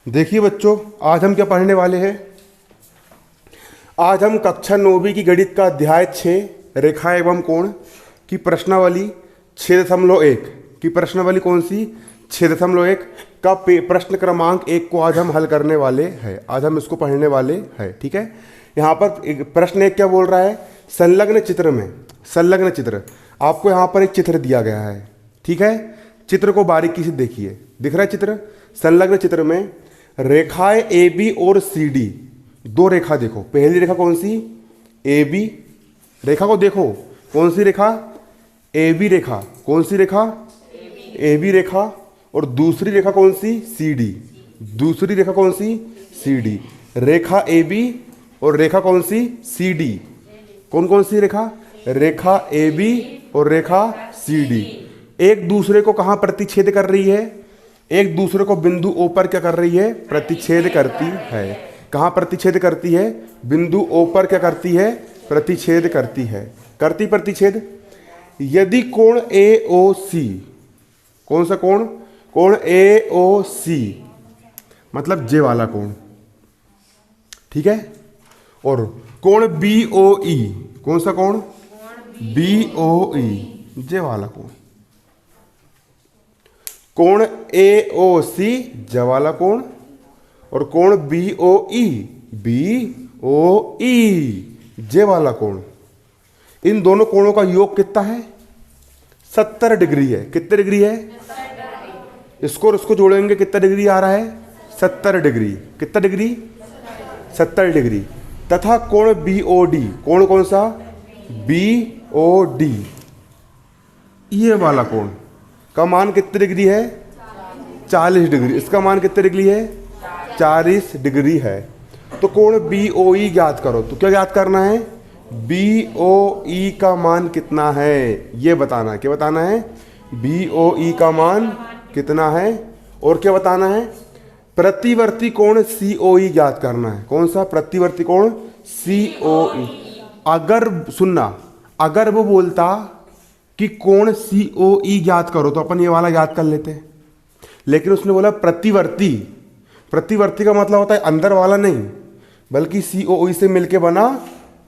देखिए बच्चों, आज हम क्या पढ़ने वाले हैं। आज हम कक्षा 9वीं की गणित का अध्याय 6 रेखा एवं कोण की प्रश्नावली 6.1 की प्रश्नावली कौन सी 6.1 का प्रश्न क्रमांक 1 को आज हम हल करने वाले हैं। आज हम इसको पढ़ने वाले हैं। ठीक है, यहाँ पर प्रश्न 1 क्या बोल रहा है। संलग्न चित्र में, संलग्न चित्र आपको यहाँ पर एक चित्र दिया गया है। ठीक है, चित्र को बारीकी से देखिए। दिख रहा है चित्र। संलग्न चित्र में रेखाएं ए बी और सी डी, दो रेखा देखो। पहली रेखा कौन सी, ए बी रेखा को देखो। कौन सी रेखा, ए बी रेखा। कौन सी रेखा, ए बी रेखा। और दूसरी रेखा कौन सी, सी डी। दूसरी रेखा कौन सी, C D. Rekha A B और रेखा कौन सी, सी डी। कौन कौन सी रेखा, रेखा ए बी और रेखा सी डी एक दूसरे को कहाँ प्रतिच्छेद कर रही है, एक दूसरे को बिंदु ओ पर क्या कर रही है, प्रतिच्छेद करती है। कहाँ प्रतिच्छेद करती है, बिंदु ओ पर क्या करती है, प्रतिच्छेद करती है। करती प्रतिच्छेद। यदि कोण ए ओ सी, कौन सा कोण, कोण ए ओ सी मतलब जे वाला कोण। ठीक है, और कोण बी ओ ई, कौन सा कोण, बी ओ ई जे वाला कोण। कोण ए ओ सी जे वाला कोण और कोण बी ओ ई, बी ओ ई जे वाला कोण। इन दोनों कोणों का योग कितना है, 70 डिग्री है। कितने डिग्री है, इसको और इसको जोड़ेंगे कितना डिग्री आ रहा है, 70 डिग्री। कितना डिग्री, 70 डिग्री। तथा कोण बी ओ डी, कोण कौन सा, बी ओ डी ये वाला कोण का मान कितने डिग्री है, 40 डिग्री। इसका मान कितने डिग्री है, 40 डिग्री है। तो कोण बी ओ ई ज्ञात करो। तो क्या ज्ञात करना है, बी ओ ई का मान कितना है ये बताना है। क्या बताना है, बी ओ ई का मान कितना है। और क्या बताना है, प्रतिवर्ती कोण सी ओ ई ज्ञात करना है। कौन सा, प्रतिवर्ती कोण सी ओ ई। अगर सुनना, अगर वो बोलता कि कोण सी ओ ई ज्ञात करो तो अपन ये वाला ज्ञात कर लेते हैं, लेकिन उसने बोला प्रतिवर्ती। प्रतिवर्ती का मतलब होता है अंदर वाला नहीं, बल्कि सी ओ ई से मिलके बना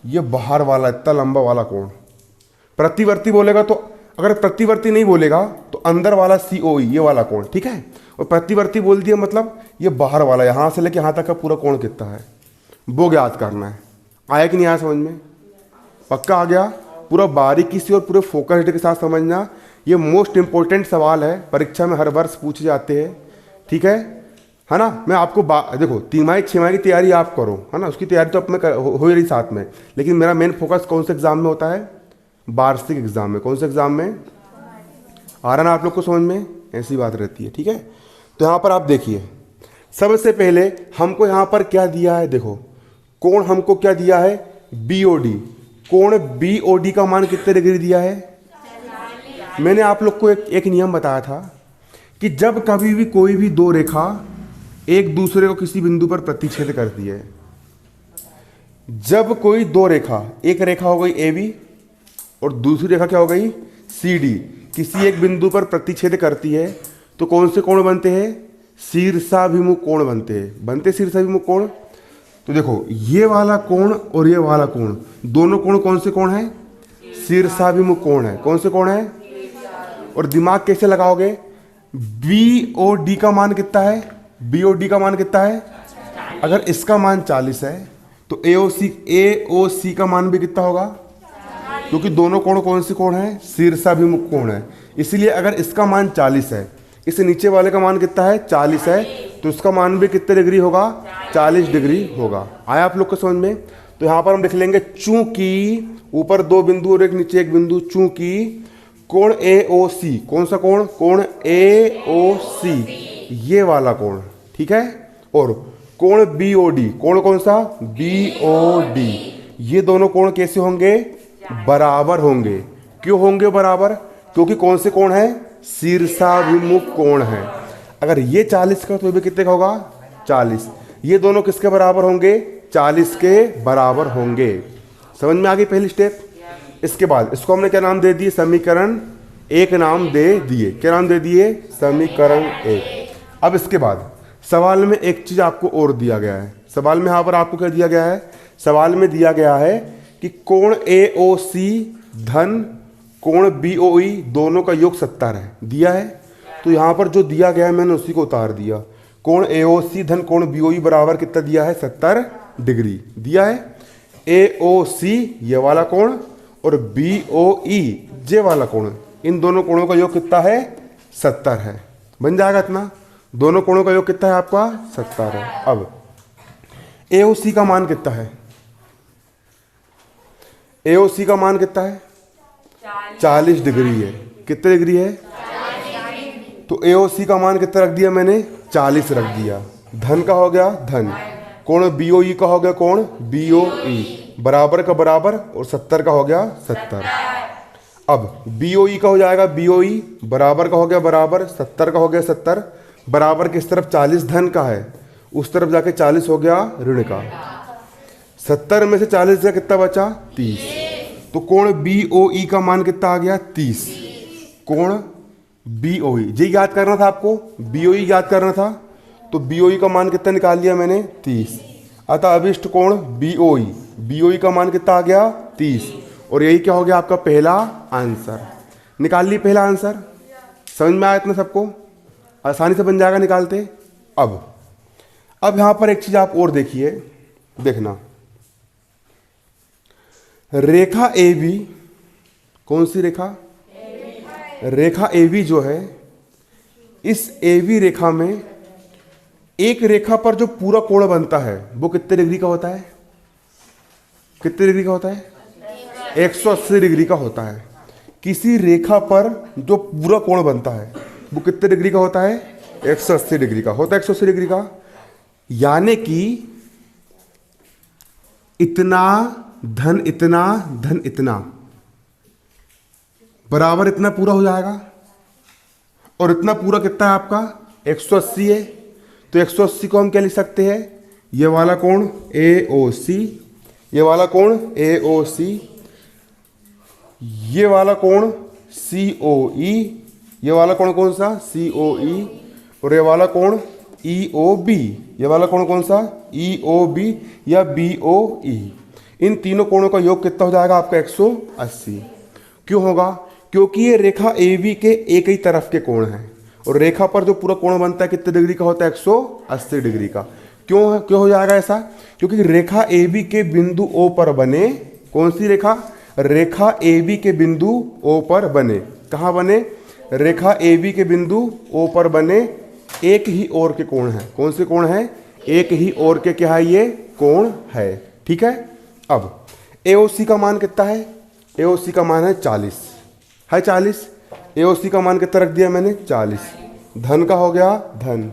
ये बाहर वाला इतना लंबा वाला कोण। प्रतिवर्ती बोलेगा तो, अगर प्रतिवर्ती नहीं बोलेगा तो अंदर वाला सी ओ ई ये वाला कोण। ठीक है, और प्रतिवर्ती बोल दिया मतलब ये बाहर वाला, यहाँ से लेके यहाँ तक का पूरा कोण कितना है वो ज्ञात करना है। आया कि नहीं आया समझ में, पक्का आ गया। पूरा बारीकी से और पूरे फोकस्ड के साथ समझना। ये मोस्ट इंपॉर्टेंट सवाल है, परीक्षा में हर वर्ष पूछे जाते हैं। ठीक है ना। मैं आपको देखो 3 6 की तैयारी आप करो, है ना, उसकी तैयारी तो अब में हो ही रही साथ में, लेकिन मेरा मेन फोकस कौन से एग्जाम में होता है, वार्षिक एग्जाम में। कौन से एग्जाम में आ रहा ना आप लोग को समझ में, ऐसी बात रहती है। ठीक है, तो यहाँ पर आप देखिए, सबसे पहले हमको यहाँ पर क्या दिया है, देखो कोण हमको क्या दिया है, बी ओ डी। कोण बी ओ डी का मान कितने डिग्री दिया है। मैंने आप लोग को एक नियम बताया था कि जब कभी भी कोई भी दो रेखा एक दूसरे को किसी बिंदु पर प्रतिच्छेद करती है, जब कोई दो रेखा, एक रेखा हो गई ए बी और दूसरी रेखा क्या हो गई सी डी, किसी एक बिंदु पर प्रतिच्छेद करती है, तो कौन से कोण बनते हैं, शीर्षाभिमुख कोण बनते हैं। बनते शीर्षाभिमुख कोण। तो देखो ये वाला कोण और ये वाला कोण, दोनों कोण कौन से कोण है, शीर्षाभिमुख कोण है। कौन से कोण है, और दिमाग कैसे लगाओगे, बी ओ डी का मान कितना है, बी ओ डी का मान कितना है, अगर इसका मान 40 है तो ए ओ सी का मान भी कितना होगा, क्योंकि दोनों कोण कौन से कोण है, शीर्षाभिमुख कोण है। इसलिए अगर इसका मान 40 है, इस नीचे वाले का मान कितना है, 40 है, तो इसका मान भी कितने डिग्री होगा, 40 डिग्री होगा। आया आप लोग को समझ में। तो यहाँ पर हम लिख लेंगे चूंकि ऊपर दो बिंदु और एक नीचे एक बिंदु, चूंकि कोण ए ओ सी, कौन सा कोण, कोण ए ओ सी ये वाला कोण। ठीक है, और कोण बी ओ डी, कोण कौन सा, बी ओ डी, ये दोनों कोण कैसे होंगे, बराबर होंगे। क्यों होंगे बराबर, क्योंकि कौन से कोण है, शीर्षाभिमुख कोण है। अगर ये 40 का तो ये भी कितने का होगा, 40। ये दोनों किसके बराबर होंगे, 40 के बराबर होंगे। समझ में आ गई पहली स्टेप। इसके बाद इसको हमने क्या नाम दे दिए, समीकरण 1 नाम दे दिए। क्या नाम दे दिए, समीकरण 1। अब इसके बाद सवाल में एक चीज आपको और दिया गया है। सवाल में यहाँ पर आपको क्या दिया गया है? सवाल में दिया गया है कि कोण AOC धन कोण BOE दोनों का योग 70 है, दिया है। तो यहाँ पर जो दिया गया है मैंने उसी को उतार दिया। कोण AOC धन कोण BOE बराबर कितना दिया है? 70 डिग्री दिया है। AOC ये वाला कोण और BOE ये वाला कोण, इन दोनों कोणों का योग कितना है? 70 है। बन जाएगा इतना। दोनों कोणों का योग कितना है आपका? 70 है। अब AOC का मान कितना है? AOC का मान कितना है? 40 डिग्री है। कितने डिग्री है? तो AOC का मान कितना रख दिया मैंने? 40 रख दिया। धन का हो गया धन, कोण BOE का हो गया कोण BOE, बराबर का बराबर और 70 का हो गया 70। अब BOE का हो जाएगा BOE, बराबर का हो गया बराबर, 70 का हो गया 70। बराबर किस तरफ? 40 धन का है, उस तरफ जाके 40 हो गया ऋण का। 70 में से 40 से कितना बचा? 30। तो कोण BOE का मान कितना आ गया? 30। कोण BOE ये याद करना था आपको, BOE याद करना था। तो BOE का मान कितना निकाल लिया मैंने? 30। अतः अभिष्ट कोण BOE का मान कितना आ गया? 30। और यही क्या हो गया आपका पहला आंसर। निकाल ली पहला आंसर। समझ में आया इतना सबको? आसानी से बन जाएगा निकालते। अब यहां पर एक चीज आप और देखिए, देखना। रेखा AB, कौन सी रेखा? रेखा AB जो है, इस AB रेखा में एक रेखा पर जो पूरा कोण बनता है वो कितने डिग्री का होता है? कितने डिग्री का होता है? 180 डिग्री का होता है। किसी रेखा पर जो पूरा कोण बनता है वो कितने डिग्री का होता है? 180 डिग्री का होता है। 180 डिग्री का यानी कि इतना धन इतना धन इतना बराबर इतना पूरा हो जाएगा। और इतना पूरा कितना है आपका? 180 है। तो 180 को हम क्या लिख सकते हैं? ये वाला कोण AOC, ये वाला कोण AOC, ये वाला कोण COE, ये वाला कोण कौन सा? COE, और ये वाला कोण EOB, ये वाला कोण कौन सा? EOB या BOE। इन तीनों कोणों का योग कितना हो जाएगा आपका? 180। क्यों होगा? क्योंकि ये रेखा AB के एक ही तरफ के कोण हैं, और रेखा पर जो पूरा कोण बनता है कितने डिग्री का होता है? 180 डिग्री का। क्यों हो जाएगा ऐसा? क्योंकि रेखा AB के बिंदु O पर बने, कौन सी रेखा? रेखा AB के बिंदु O पर बने। कहाँ बने? रेखा AB के बिंदु O पर बने एक ही ओर के कोण है। कौन से कोण है? एक ही ओर के क्या है? ये कोण है। ठीक है। अब AOC का मान कितना है? AOC का मान है 40 है। 40। AOC का मान कितना रख दिया मैंने? 40। धन का हो गया धन।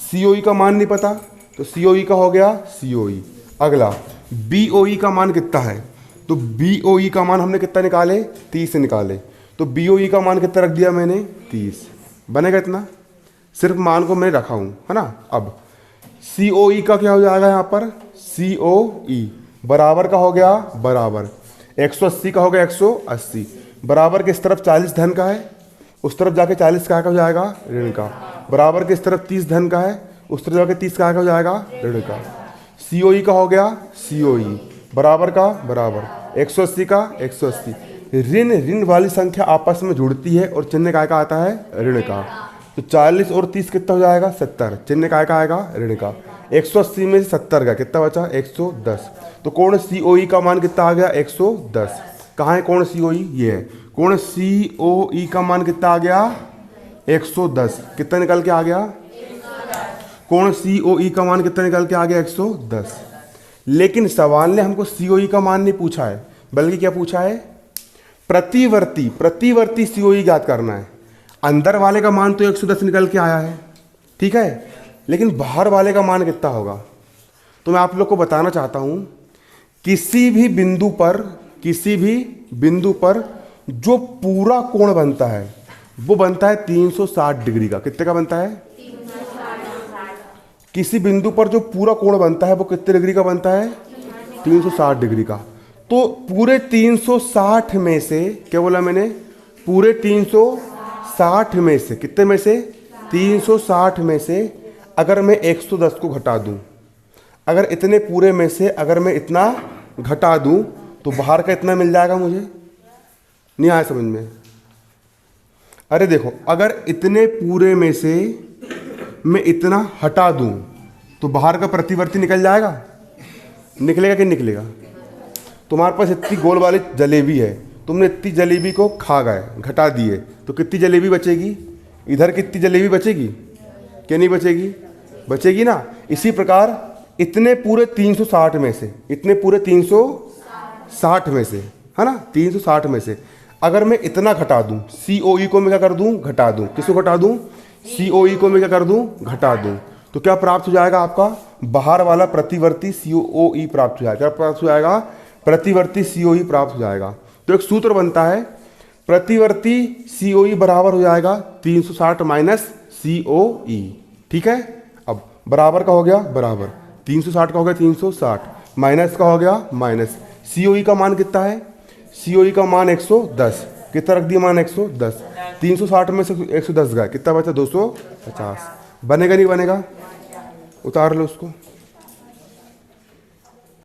COE का मान नहीं पता तो COE का हो गया COE। अगला BOE का मान कितना है? तो BOE का मान हमने कितना निकाले? 30 निकाले। तो BOE का मान कितना रख दिया मैंने? 30। बनेगा इतना। सिर्फ मान को मैंने रखा हूं, है ना। अब COE का क्या हो जाएगा यहाँ पर? COE बराबर का हो गया बराबर, 180 का हो गया 180, बराबर किस तरफ? 40 धन का है, उस तरफ जाके 40 का हो जाएगा ऋण का। बराबर किस तरफ? 30 धन का है, उस तरफ जाके 30 का हो जाएगा ऋण का। COE का हो गया COE बराबर का बराबर, 180 का 180। ऋण ऋण वाली संख्या आपस में जुड़ती है और चिन्ह काय का आता है? ऋण का। तो 40 और 30 कितना हो जाएगा? 70। चिन्ह काय का आएगा? ऋण का। 180 में से 70 का कितना बचा? 110। तो कोण COE का मान कितना आ गया? 110। कहाँ है कोण COE? ये है। कोण COE का मान कितना आ गया? 110। कितना निकल के आ गया? कोण COE का मान कितना निकल के आ गया? 110। लेकिन सवाल ने हमको COE का मान नहीं पूछा है, बल्कि क्या पूछा है? प्रतिवर्ती COE ज्ञात करना है। अंदर वाले का मान तो 110 निकल के आया है, ठीक है, लेकिन बाहर वाले का मान कितना होगा? तो मैं आप लोग को बताना चाहता हूं, किसी भी बिंदु पर जो पूरा कोण बनता है वो बनता है 360 डिग्री का। कितने का बनता है? 360। किसी बिंदु पर जो पूरा कोण बनता है वो कितने डिग्री का बनता है? 360 डिग्री का। तो पूरे 360 में से, क्या बोला मैंने? पूरे 360 में से, कितने में से? 360 में से अगर मैं 110 को घटा दूं, अगर इतने पूरे में से अगर मैं इतना घटा दूं तो बाहर का इतना मिल जाएगा मुझे। नहीं आया समझ में? अरे देखो, अगर इतने पूरे में से मैं इतना हटा दूं तो बाहर का प्रतिवर्ती निकल जाएगा। निकलेगा कि निकलेगा? तुम्हारे पास इतनी गोल वाली जलेबी है, तुमने इतनी जलेबी को खा गए, घटा दिए, तो कितनी जलेबी बचेगी? इधर कितनी जलेबी बचेगी? क्या नहीं बचेगी? बचेगी ना। इसी प्रकार इतने पूरे 360 में से, इतने पूरे 360 में से, है ना, 360 में से अगर मैं इतना घटा दूं, COE को मैं क्या कर दूं? घटा दूं। किसको घटा दूं? COE को मैं क्या कर दूं? घटा दूं। तो क्या प्राप्त हो जाएगा? आपका बाहर वाला प्रतिवर्ती COE प्राप्त हो जाएगा। क्या प्राप्त हो जाएगा? प्रतिवर्ती COE प्राप्त हो जाएगा। तो एक सूत्र बनता है, प्रतिवर्ती COE बराबर हो जाएगा 360 माइनस COE। ठीक है, अब बराबर का हो गया बराबर, 360 का हो गया 360, माइनस का हो गया माइनस। COE का मान कितना है? COE का मान 110। कितना रख दिया? मान 110। 360 में से 110 गया, कितना बचा? 250। बनेगा नहीं बनेगा? उतार लो उसको।